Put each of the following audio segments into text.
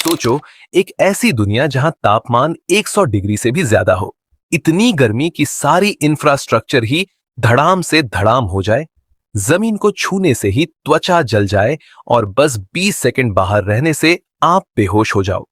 सोचो, एक ऐसी दुनिया जहां तापमान 100 डिग्री से भी ज्यादा हो, इतनी गर्मी की सारी इंफ्रास्ट्रक्चर ही धड़ाम से धड़ाम हो जाए, जमीन को छूने से ही त्वचा जल जाए और बस 20 सेकंड बाहर रहने से आप बेहोश हो जाओ।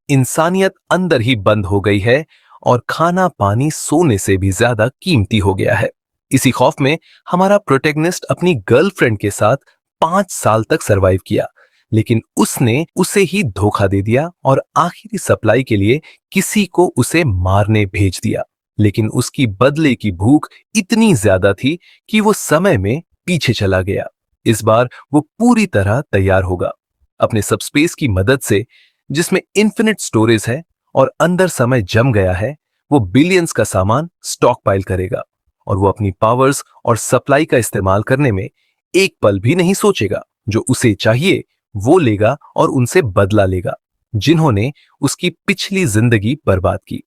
इंसानियत अंदर ही बंद हो गई है और खाना पानी सोने से भी ज्यादा कीमती हो गया है। इसी खौफ में हमारा प्रोटेगनिस्ट अपनी गर्लफ्रेंड के साथ 5 साल तक सरवाइव किया, लेकिन उसने उसे ही धोखा दे दिया और आखिरी सप्लाई के लिए किसी को उसे मारने भेज दिया। लेकिन उसकी बदले की भूख इतनी ज्यादा थी कि वो समय में पीछे चला गया। इस बार वो पूरी तरह तैयार होगा। अपने सबस्पेस की मदद से, जिसमें इन्फिनिट स्टोरेज है और अंदर समय जम गया है, वो बिलियंस का सामान स्टॉक पाइल करेगा और वो अपनी पावर्स और सप्लाई का इस्तेमाल करने में एक पल भी नहीं सोचेगा। जो उसे चाहिए वो लेगा और उनसे बदला लेगा, जिन्होंने उसकी पिछली जिंदगी बर्बाद की।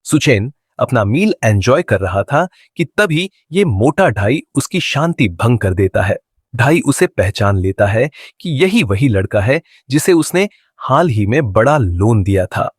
सुचेन अपना मील एंजॉय कर रहा था कि तभी ये मोटा ढाई उसकी शांति भंग कर देता है। ढाई उसे पहचान लेता है कि यही वही लड़का है जिसे उसने हाल ही में बड़ा लोन दिया था।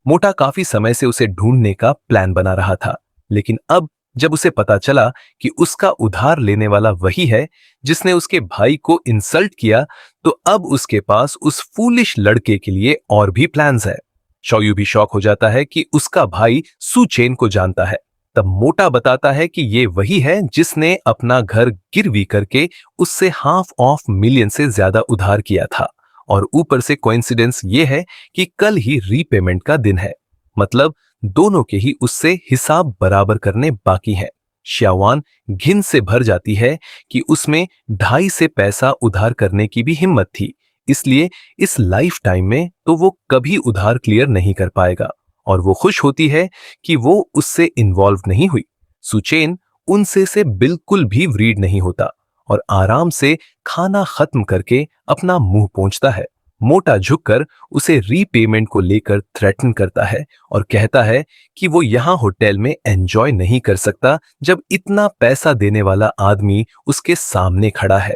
मोटा काफी समय से उसे ढूंढने का प्लान बना रहा था, लेकिन अब जब उसे पता चला कि उसका उधार लेने वाला वही है जिसने उसके भाई को इंसल्ट किया, तो अब उसके पास उस फूलिश लड़के के लिए और भी प्लान्स है। शौयू भी शॉक हो जाता है कि उसका भाई सुचेन को जानता है। तब मोटा बताता है कि ये वही है जिसने अपना घर गिरवी करके उससे $500,000 से ज्यादा उधार किया था, और ऊपर से कोइंसिडेंस ये है कि कल ही रीपेमेंट का दिन है। मतलब दोनों के ही उससे हिसाब बराबर करने बाकी हैं। श्यावान घिन से भर जाती है कि उसमें ढाई से पैसा उधार करने की भी हिम्मत थी, इसलिए इस लाइफ टाइम में तो वो कभी उधार क्लियर नहीं कर पाएगा, और वो खुश होती है कि वो उससे इन्वॉल्व नहीं हुई। सुचेन उनसे से बिल्कुल भी वरीड नहीं होता और आराम से खाना खत्म करके अपना मुंह पोंछता है। मोटा झुककर उसे रीपेमेंट को लेकर थ्रेटन करता है और कहता है कि वो यहां होटल में एंजॉय नहीं कर सकता जब इतना पैसा देने वाला आदमी उसके सामने खड़ा है।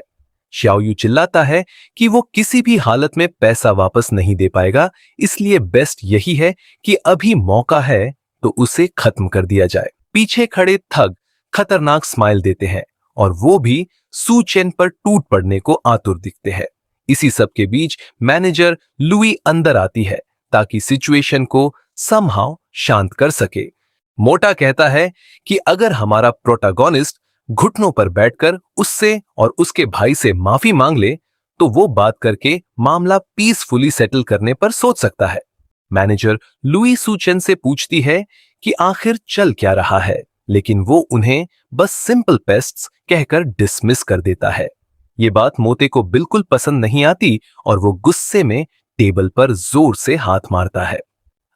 श्याओयू चिल्लाता है कि वो किसी भी हालत में पैसा वापस नहीं दे पाएगा, इसलिए बेस्ट यही है कि अभी मौका है तो उसे खत्म कर दिया जाए। पीछे खड़े थग खतरनाक स्माइल देते हैं और वो भी सुचेन पर टूट पड़ने को आतुर दिखते हैं। इसी सब के बीच मैनेजर लुई अंदर आती है ताकि सिचुएशन को समहाउ शांत कर सके। मोटा कहता है कि अगर हमारा प्रोटैगनिस्ट घुटनों पर बैठकर उससे और उसके भाई से माफी मांग ले तो वो बात करके मामला पीसफुली सेटल करने पर सोच सकता है। मैनेजर लुई सुचेन से पूछती है कि आखिर चल क्या रहा है, लेकिन वो उन्हें बस सिंपल पेस्ट्स कहकर डिसमिस कर देता है। ये बात मोटे को बिल्कुल पसंद नहीं आती और वो गुस्से में टेबल पर जोर से हाथ मारता है।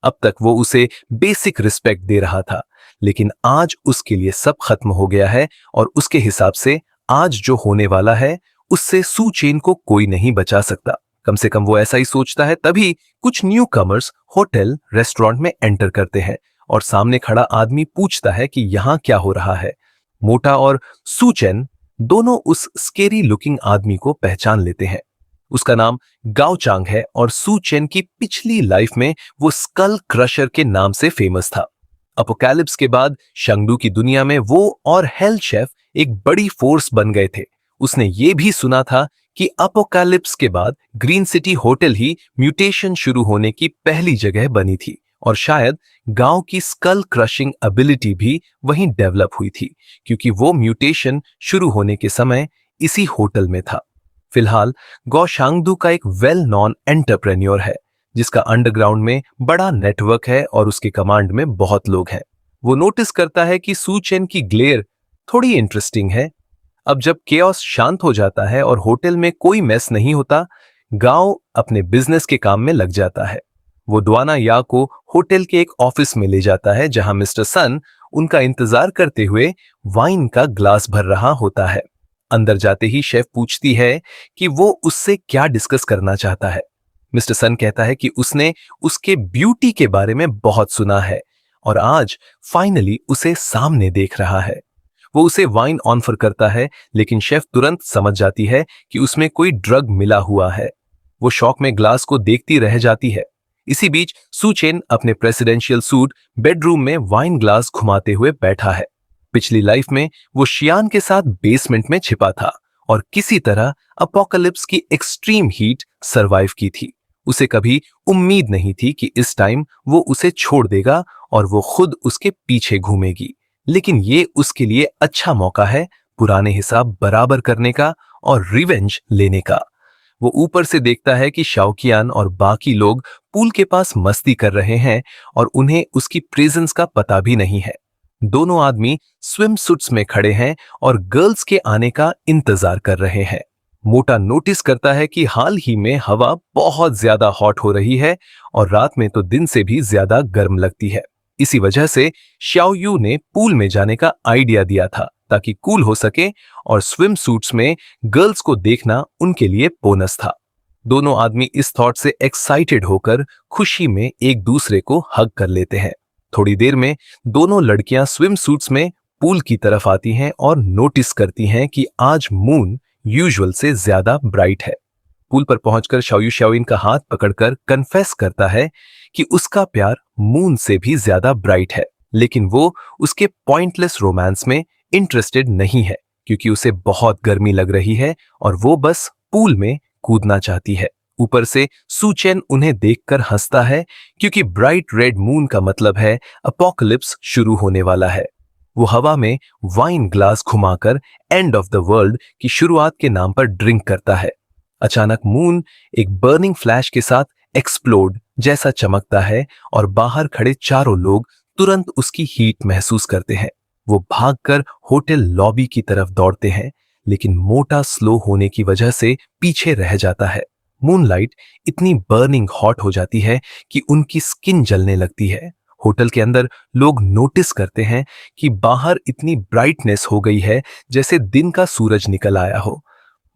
अब तक वो उसे बेसिक रिस्पेक्ट दे रहा था, लेकिन आज उसके लिए सब खत्म हो गया है और उसके हिसाब से आज जो होने वाला है उससे सुचेन को कोई नहीं बचा सकता। कम से कम वो ऐसा ही सोचता है। तभी कुछ न्यू कमर्स होटल रेस्टोरेंट में एंटर करते हैं और सामने खड़ा आदमी पूछता है कि यहां क्या हो रहा है। मोटा और सुचेन दोनों उस स्केरी लुकिंग आदमी को पहचान लेते हैं। उसका नाम गाओ चांग है और सुचेन की पिछली लाइफ में वो स्कल क्रशर के नाम से फेमस था। अपोकैलिप्स के बाद शंगडू की दुनिया में वो और हेल शेफ एक बड़ी फोर्स बन गए थे। उसने ये भी सुना था कि अपोकैलिप्स के बाद ग्रीन सिटी होटल ही म्यूटेशन शुरू होने की पहली जगह बनी थी, और शायद गांव की स्कल क्रशिंग एबिलिटी भी वहीं डेवलप हुई थी, क्योंकि वो म्यूटेशन शुरू होने के समय इसी होटल में था। फिलहाल गौ शांगदू का एक वेल नॉन एंटरप्रेन्योर है जिसका अंडरग्राउंड में बड़ा नेटवर्क है और उसके कमांड में बहुत लोग हैं। वो नोटिस करता है कि सुचेन की ग्लेयर थोड़ी इंटरेस्टिंग है। अब जब केओस शांत हो जाता है और होटल में कोई मेस नहीं होता, गांव अपने बिजनेस के काम में लग जाता है। वो डुआना या को होटल के एक ऑफिस में ले जाता है जहां मिस्टर सन उनका इंतजार करते हुए वाइन का ग्लास भर रहा होता है। अंदर जाते ही शेफ पूछती है कि वो उससे क्या डिस्कस करना चाहता है। मिस्टर सन कहता है कि उसने उसके ब्यूटी के बारे में बहुत सुना है और आज फाइनली उसे सामने देख रहा है। वो उसे वाइन ऑफर करता है, लेकिन शेफ तुरंत समझ जाती है कि उसमें कोई ड्रग मिला हुआ है। वो शॉक में ग्लास को देखती रह जाती है। इसी बीच सुचेन अपने प्रेसिडेंशियल सूट बेडरूम में वाइन ग्लास घुमाते हुए बैठा है। पिछली लाइफ में वो शियान के साथ बेसमेंट में छिपा था और किसी तरह अपोकलिप्स की एक्सट्रीम हीट सरवाइव की थी। उसे कभी उम्मीद नहीं थी कि इस टाइम वो उसे छोड़ देगा और वो खुद उसके पीछे घूमेगी, लेकिन ये उसके लिए अच्छा मौका है पुराने हिसाब बराबर करने का और रिवेंज लेने का। वो ऊपर से देखता है कि शाओकियान और बाकी लोग पूल के पास मस्ती कर रहे हैं और उन्हें उसकी प्रेजेंस का पता भी नहीं है। दोनों आदमी स्विम सूट्स में खड़े हैं और गर्ल्स के आने का इंतजार कर रहे हैं। मोटा नोटिस करता है कि हाल ही में हवा बहुत ज्यादा हॉट हो रही है और रात में तो दिन से भी ज्यादा गर्म लगती है। इसी वजह से शाओयू ने पूल में जाने का आइडिया दिया था ताकि कूल हो सके और स्विम सूट्स में गर्ल्स को देखना उनके लिए बोनस था। दोनों आदमी इस थॉट से एक्साइटेड होकर खुशी में एक दूसरे को हग कर लेते हैं। थोड़ी देर में दोनों लड़कियां स्विम सूट्स में पूल की तरफ आती हैं और नोटिस करती हैं कि आज मून यूजुअल से ज्यादा ब्राइट है। पूल पर पहुंचकर शाओयू शाओइन का हाथ पकड़कर कन्फेस करता है कि उसका प्यार मून से भी ज्यादा ब्राइट है, लेकिन वो उसके पॉइंटलेस रोमांस में इंटरेस्टेड नहीं है क्योंकि उसे बहुत गर्मी लग रही है और वो बस पूल में कूदना चाहती है। ऊपर से सुचेन उन्हें देखकर हंसता है क्योंकि ब्राइट रेड मून का मतलब है अपोकलिप्स शुरू होने वाला है। वो हवा में वाइन ग्लास घुमाकर एंड ऑफ द वर्ल्ड की शुरुआत के नाम पर ड्रिंक करता है। अचानक मून एक बर्निंग फ्लैश के साथ एक्सप्लोड जैसा चमकता है और बाहर खड़े चारों लोग तुरंत उसकी हीट महसूस करते हैं। वो भागकर होटल लॉबी की तरफ दौड़ते हैं, लेकिन मोटा स्लो होने की वजह से पीछे रह जाता है। मूनलाइट इतनी बर्निंग हॉट हो जाती है कि उनकी स्किन जलने लगती है। होटल के अंदर लोग नोटिस करते हैं कि बाहर इतनी ब्राइटनेस हो गई है जैसे दिन का सूरज निकल आया हो।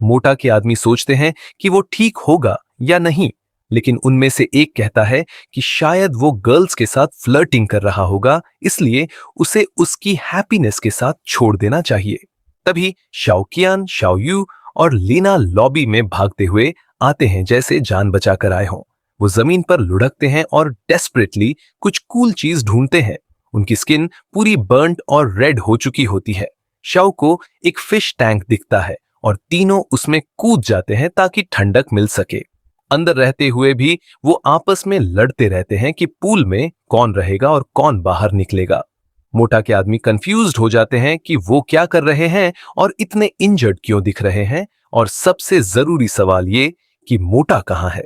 मोटा के आदमी सोचते हैं कि वो ठीक होगा या नहीं, लेकिन उनमें से एक कहता है कि शायद वो गर्ल्स के साथ फ्लर्टिंग कर रहा होगा, इसलिए उसे उसकी हैप्पीनेस के साथ छोड़ देना चाहिए। तभी शाओकियान, शाओयू और लीना लॉबी में भागते हुए आते हैं जैसे जान बचाकर आए हों। वो जमीन पर लुढ़कते हैं और डेस्परेटली कुछ कूल चीज ढूंढते हैं। उनकी स्किन पूरी बर्न्ट और रेड हो चुकी होती है। शाओ को एक फिश टैंक दिखता है और तीनों उसमें कूद जाते हैं ताकि ठंडक मिल सके। अंदर रहते हुए भी वो आपस में लड़ते रहते हैं कि पूल में कौन रहेगा और कौन बाहर निकलेगा। मोटा के आदमी कंफ्यूज्ड हो जाते हैं कि वो क्या कर रहे हैं और इतने इंजर्ड क्यों दिख रहे हैं, और सबसे जरूरी सवाल ये कि मोटा कहाँ है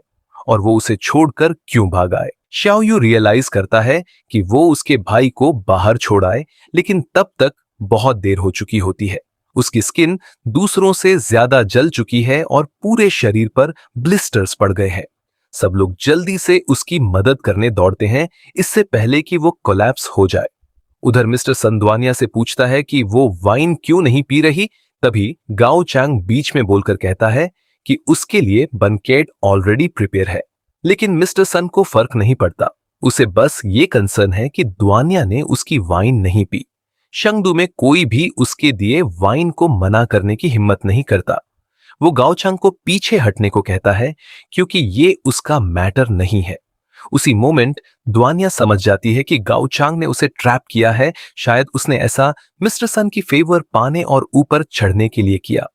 और वो उसे छोड़कर क्यों भाग आए। शाओयू रियलाइज करता है कि वो उसके भाई को बाहर छोड़ आए, लेकिन तब तक बहुत देर हो चुकी होती है। उसकी स्किन दूसरों से ज्यादा जल चुकी है और पूरे शरीर पर ब्लिस्टर्स पड़ गए हैं। सब लोग जल्दी से उसकी मदद करने दौड़ते हैं इससे पहले कि वो कोलैप्स हो जाए। उधर मिस्टर संदवानिया से पूछता है कि वो वाइन क्यों नहीं पी रही। तभी गाओ चांग बीच में बोलकर कहता है कि उसके लिए बनकेट ऑलरेडी प्रिपेयर है, लेकिन मिस्टर सन को फर्क नहीं पड़ता। उसे बस ये कंसर्न है कि दुआनिया ने उसकी वाइन नहीं पी। शंगदू में कोई भी उसके दिए वाइन को मना करने की हिम्मत नहीं करता। वो गाओचांग को पीछे हटने को कहता है क्योंकि ये उसका मैटर नहीं है। उसी मोमेंट दुआनिया समझ जाती है कि गाओचांग ने उसे ट्रैप किया है। शायद उसने ऐसा मिस्टर सन की फेवर पाने और ऊपर चढ़ने के लिए किया।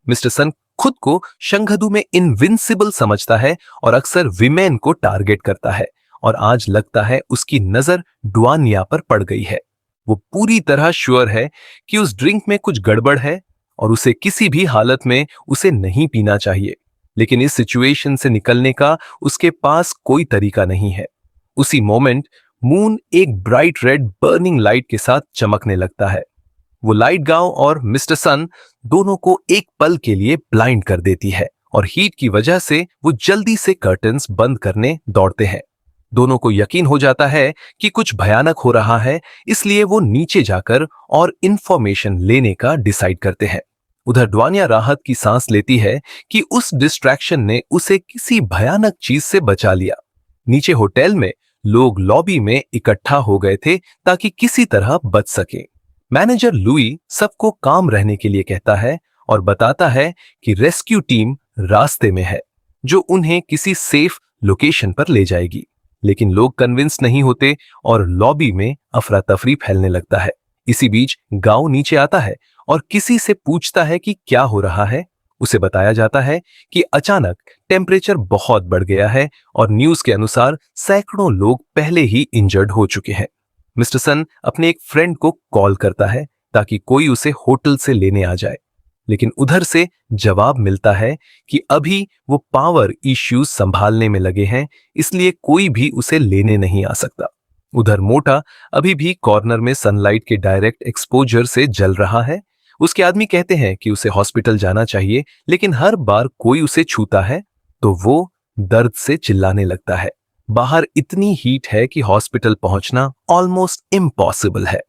मिस्टर सन खुद को शंगदू में इनविंसिबल समझता है और अक्सर विमेन को टारगेट करता है, और आज लगता है उसकी नजर दुआनिया पर पड़ गई है। वो पूरी तरह श्योर है कि उस ड्रिंक में कुछ गड़बड़ है और उसे किसी भी हालत में उसे नहीं पीना चाहिए, लेकिन इस सिचुएशन से निकलने का उसके पास कोई तरीका नहीं है। उसी मोमेंट मून एक ब्राइट रेड बर्निंग लाइट के साथ चमकने लगता है। वो लाइट गाओ और मिस्टर सन दोनों को एक पल के लिए ब्लाइंड कर देती है और हीट की वजह से वो जल्दी से कर्टन्स बंद करने दौड़ते हैं। दोनों को यकीन हो जाता है कि कुछ भयानक हो रहा है, इसलिए वो नीचे जाकर और इंफॉर्मेशन लेने का डिसाइड करते हैं। उधर दुआनिया राहत की सांस लेती है कि उस डिस्ट्रैक्शन ने उसे किसी भयानक चीज से बचा लिया। नीचे होटल में लोग लॉबी में इकट्ठा हो गए थे ताकि किसी तरह बच सके। मैनेजर लुई सबको काम रहने के लिए कहता है और बताता है कि रेस्क्यू टीम रास्ते में है। जो उन्हें किसी सेफ लोकेशन पर ले जाएगी। लेकिन लोग कन्विंस नहीं होते और लॉबी में अफरा तफरी फैलने लगता है। इसी बीच गांव नीचे आता है और किसी से पूछता है कि क्या हो रहा है। उसे बताया जाता है कि अचानक टेम्परेचर बहुत बढ़ गया है और न्यूज के अनुसार सैकड़ों लोग पहले ही इंजर्ड हो चुके हैं। मिस्टर सन अपने एक फ्रेंड को कॉल करता है ताकि कोई उसे होटल से लेने आ जाए, लेकिन उधर से जवाब मिलता है कि अभी वो पावर इश्यूज संभालने में लगे हैं, इसलिए कोई भी उसे लेने नहीं आ सकता। उधर मोटा अभी भी कॉर्नर में सनलाइट के डायरेक्ट एक्सपोजर से जल रहा है। उसके आदमी कहते हैं कि उसे हॉस्पिटल जाना चाहिए, लेकिन हर बार कोई उसे छूता है तो वो दर्द से चिल्लाने लगता है। बाहर इतनी हीट है कि हॉस्पिटल पहुंचना ऑलमोस्ट इम्पॉसिबल है।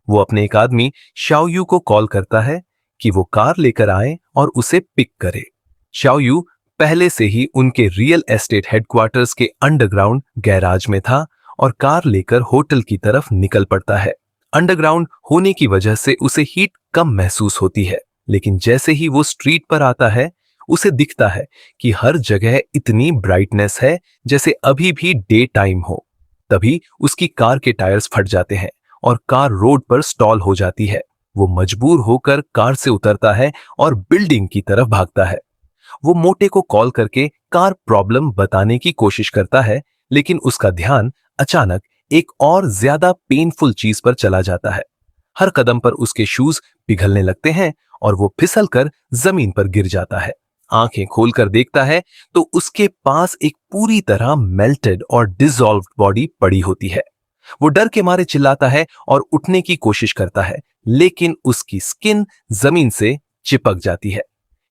वो अपने एक आदमी शाओयू को कॉल करता है कि वो कार लेकर आए और उसे पिक करे। शाओयू पहले से ही उनके रियल एस्टेट हेडक्वार्टर्स के अंडरग्राउंड गैराज में था और कार लेकर होटल की तरफ निकल पड़ता है। अंडरग्राउंड होने की वजह से उसे हीट कम महसूस होती है, लेकिन जैसे ही वो स्ट्रीट पर आता है उसे दिखता है कि हर जगह इतनी ब्राइटनेस है जैसे अभी भी डे टाइम हो। तभी उसकी कार के टायर्स फट जाते हैं और कार रोड पर स्टॉल हो जाती है। वो मजबूर होकर कार से उतरता है और बिल्डिंग की तरफ भागता है। वो मोटे को कॉल करके कार प्रॉब्लम बताने की कोशिश करता है, लेकिन उसका ध्यान अचानक एक और ज्यादा पेनफुल चीज पर चला जाता है। हर कदम पर उसके शूज पिघलने लगते हैं और वो फिसलकर जमीन पर गिर जाता है। आंखें खोलकर देखता है तो उसके पास एक पूरी तरह मेल्टेड और डिसॉल्व्ड बॉडी पड़ी होती है। वो डर के मारे चिल्लाता है और उठने की कोशिश करता है, लेकिन उसकी स्किन जमीन से चिपक जाती है।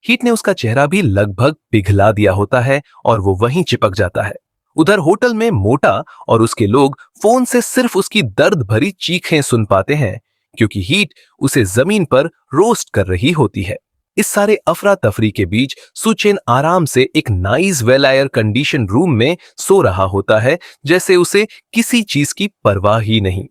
हीट ने उसका चेहरा भी लगभग पिघला दिया होता है और वो वहीं चिपक जाता है। उधर होटल में मोटा और उसके लोग फोन से सिर्फ उसकी दर्द भरी चीखें सुन पाते हैं, क्योंकि हीट उसे जमीन पर रोस्ट कर रही होती है। इस सारे अफरा तफरी के बीच सुचेन आराम से एक nice well air condition room में सो रहा होता है, जैसे उसे किसी चीज की परवाह ही नहीं।